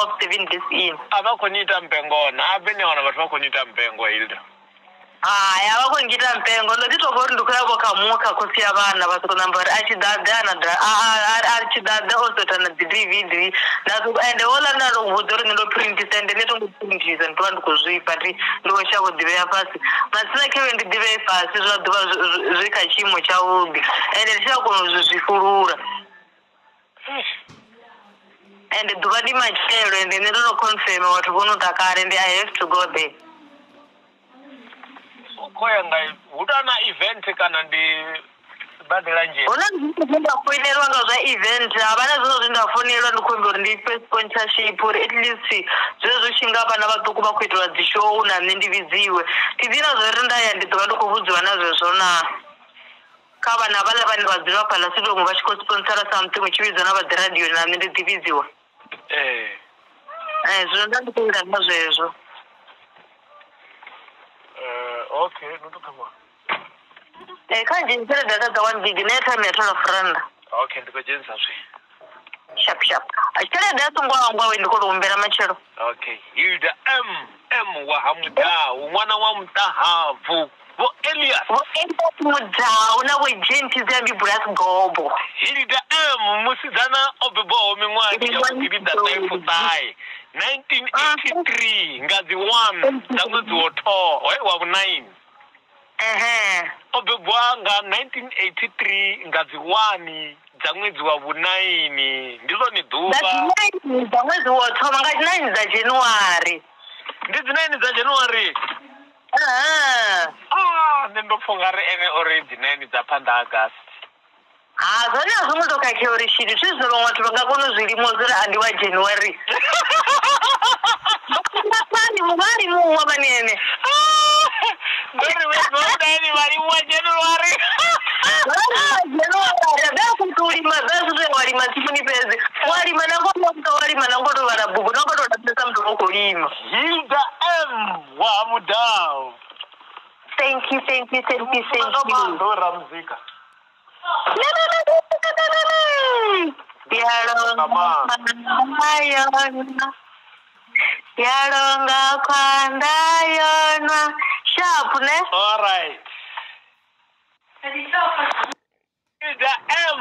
of 7 days in. Abakonyita mpengo na abeneona bathu bakonyita mpengo Hilda. Abakonyita mpengo nditobori ndikuyabo kamuka kosi abana batukonambari achidada osotana DVD and all analo ngudori ndo print send neto nguprintiza ndo ndikuzvipa ndi ndoshako diveya pasi masina kewe ndidive pasi zvaduva zvikachimo chaubi and ndichakono zvifurura and duva di machero and neto confirm what vono takare and I have to go there. Koya ngai hutana event kana ndi badela nje. Ona ndikufunda kuinerwa ngazva event abana zvinhu zvindafonelwa ndikumbira ndi first sponsorship or at least zvezvo chinga bana vatuku vakuitwa dzishow nani ndividziwe tidina zviri ndaya ndidzoka ndikuvudziwa nazvo zvona kavana vale vanhu vadziva palasidomu vachikosponsora something uchividzana vadhiradio nani ndividziwa zvino ndandikuira nazvezvo. Okay, ndotokama. Kanjinzira data za 1 gig na time ya friend. Okay, ndikojenza zvi. Sharp. Achele data ngwa ndikokumbera machero. Okay, Hilda M wa hamuda, mwana wa mtahavu. Vo Elias. Vo Elias muda, una we genti zambi brass gobo. Hilda M musizana obebo mimwani ya ukibida taifu tai. 1983 ngazi 1 zamwezi woto wa 9. Obebwa nga 1983 ngazi 1 zamwezi wa 9 ndizo ni duba. Ngazi 9 zamwezi woto ngazi 9 za January. Ndizi 9 za January. Ndindofunga ene already 9 za panda August. Zvona zvinotoka keori shiri zvizvo vamwe vangakona zvirimo zira andi wa January. Ndakani mugari mumwe vanene. Ndori wezoudani vari wa January. January ndakukulima zvazvo walima sifuni pezi. Walima nangomuka walima nangoto varabhuku nangoto datesa mtu wokulima. Hilda M wa mudao. Thank you. Ndora muzika. Yaronga kwandayona sharp ne. All right. Hilda M